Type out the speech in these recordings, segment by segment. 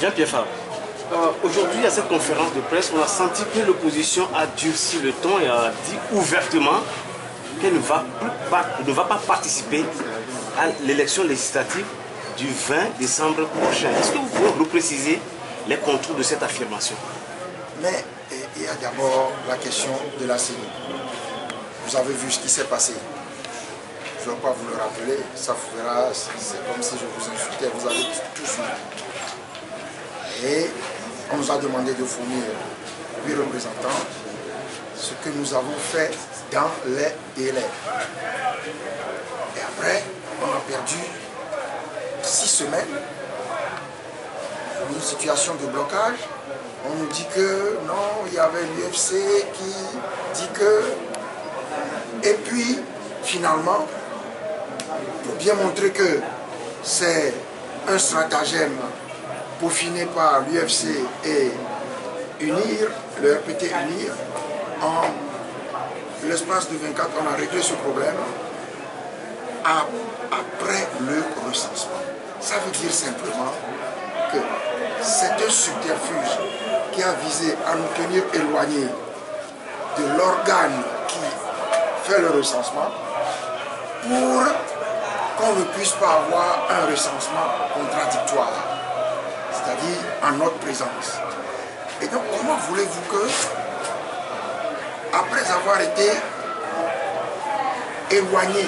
Jean-Pierre Fabre, aujourd'hui à cette conférence de presse, on a senti que l'opposition a durci le ton et a dit ouvertement qu'elle ne va pas participer à l'élection législative du 20 décembre prochain. Est-ce que vous pouvez repréciser les contours de cette affirmation? Mais il y a d'abord la question de la CENI. Vous avez vu ce qui s'est passé. Je ne vais pas vous le rappeler, ça vous verra, c'est comme si je vous insultais, vous avez tout suivi. Et on nous a demandé de fournir 8 représentants, ce que nous avons fait dans les délais. Et après, on a perdu 6 semaines, une situation de blocage. On nous dit que non, il y avait l'UFC qui dit que... Et puis, finalement, pour bien montrer que c'est un stratagème peaufiné par l'UFC et UNIR, le RPT UNIR, en l'espace de 24, on a réglé ce problème après le recensement. Ça veut dire simplement que c'est un subterfuge qui a visé à nous tenir éloignés de l'organe qui fait le recensement pour qu'on ne puisse pas avoir un recensement contradictoire, c'est-à-dire en notre présence. Et donc, comment voulez-vous que, après avoir été éloigné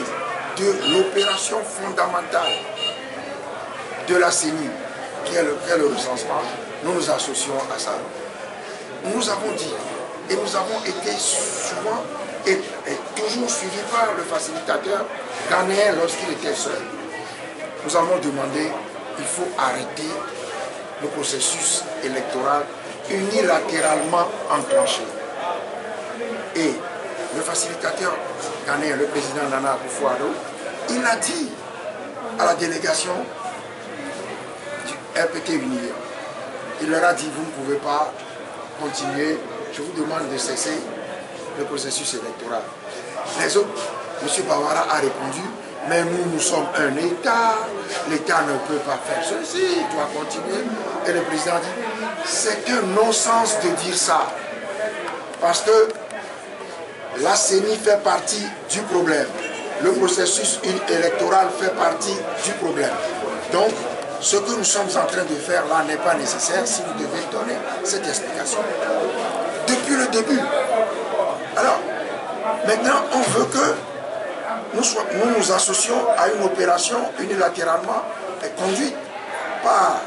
de l'opération fondamentale de la CENI, qui est le recensement, nous nous associons à ça? Nous avons dit, et nous avons été souvent et toujours suivis par le facilitateur ghanéen lorsqu'il était seul. Nous avons demandé, il faut arrêter le processus électoral unilatéralement enclenché. Et le facilitateur ghanéen, le président Nana Akufo-Addo, il a dit à la délégation du RPT UNIR, il leur a dit, vous ne pouvez pas continuer, je vous demande de cesser le processus électoral. Les autres, M. Bawara a répondu, mais nous sommes un État, l'État ne peut pas faire ceci, il doit continuer. Et le président dit, c'est un non-sens de dire ça, parce que la CENI fait partie du problème. Le processus électoral fait partie du problème. Donc, ce que nous sommes en train de faire là n'est pas nécessaire si vous devez donner cette explication. Depuis le début. Alors, maintenant, on veut que nous nous associons à une opération unilatéralement conduite par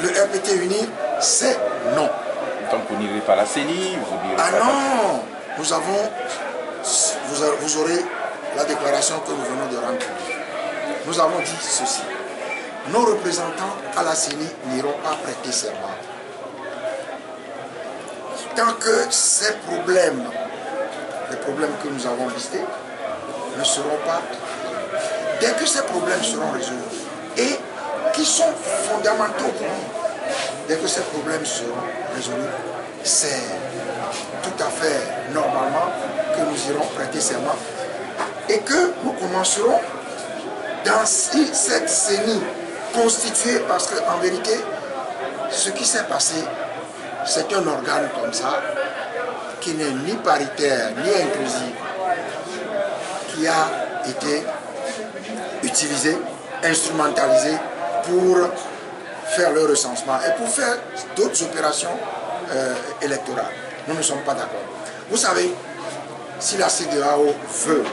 le RPT UNIR. C'est non. Donc vous n'irez pas à la CENI, vous n'irez pas... Ah non, nous avons, vous aurez la déclaration que nous venons de rendre. Nous avons dit ceci. Nos représentants à la CENI n'iront pas prêter serment. Tant que ces problèmes, les problèmes que nous avons listés, ne seront pas, dès que ces problèmes seront résolus, et qui sont fondamentaux pour nous, dès que ces problèmes seront résolus, c'est tout à fait normalement que nous irons prêter serment et que nous commencerons dans cette CENI constituée, parce qu'en vérité, ce qui s'est passé, c'est un organe comme ça, qui n'est ni paritaire, ni inclusif, qui a été utilisé, instrumentalisé pour faire le recensement et pour faire d'autres opérations électorales. Nous ne sommes pas d'accord. Vous savez, si la CEDEAO veut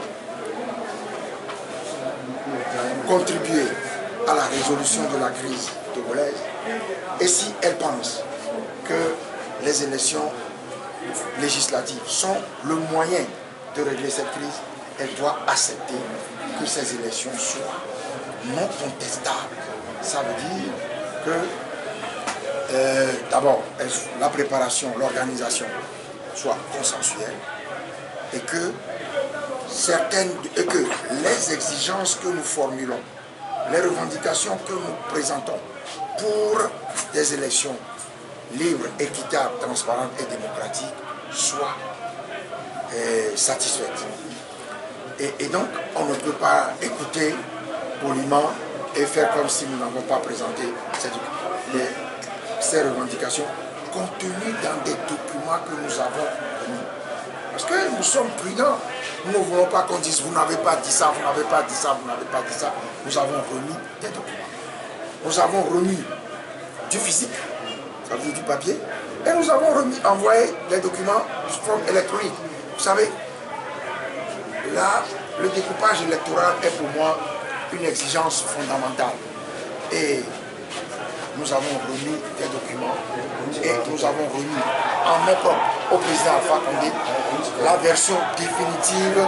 contribuer à la résolution de la crise togolaise, et si elle pense que les élections législatives sont le moyen de régler cette crise, elle doit accepter que ces élections soient non contestables. Ça veut dire que d'abord, la préparation, l'organisation soit consensuelle et que les exigences que nous formulons, les revendications que nous présentons pour des élections libres, équitables, transparentes et démocratiques soient satisfaites. Et donc, on ne peut pas écouter poliment et faire comme si nous n'avons pas présenté ces revendications contenues dans des documents que nous avons remis. Parce que nous sommes prudents. Nous ne voulons pas qu'on dise vous n'avez pas dit ça, vous n'avez pas dit ça, vous n'avez pas dit ça. Nous avons remis des documents. Nous avons remis du physique, ça veut dire du papier, et nous avons envoyé des documents sous forme électronique. Vous savez, là, le découpage électoral est pour moi une exigence fondamentale. Et nous avons remis des documents et nous avons remis en main propre au président Alpha Condé la version définitive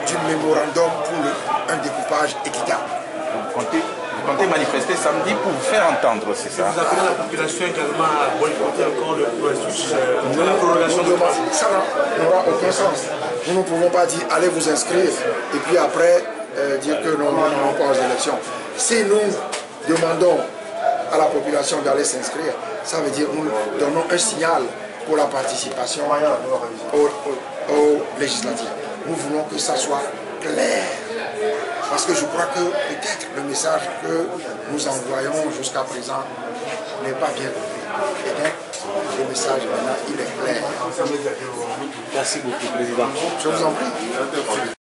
du mémorandum pour un découpage équitable. Vous comptez manifester samedi pour vous faire entendre, c'est ça? Vous appelez la population également à boycotter encore le processus de la prolongation de ça n'aura aucun sens. Nous ne pouvons pas dire allez vous inscrire et puis après dire que nous n'allons pas aux élections. Si nous demandons à la population d'aller s'inscrire, ça veut dire nous donnons un signal pour la participation aux législatives. Nous voulons que ça soit clair. Parce que je crois que peut-être le message que nous envoyons jusqu'à présent n'est pas bien compris. Et donc, le message maintenant, il est clair. Merci beaucoup, Président. Je vous en prie.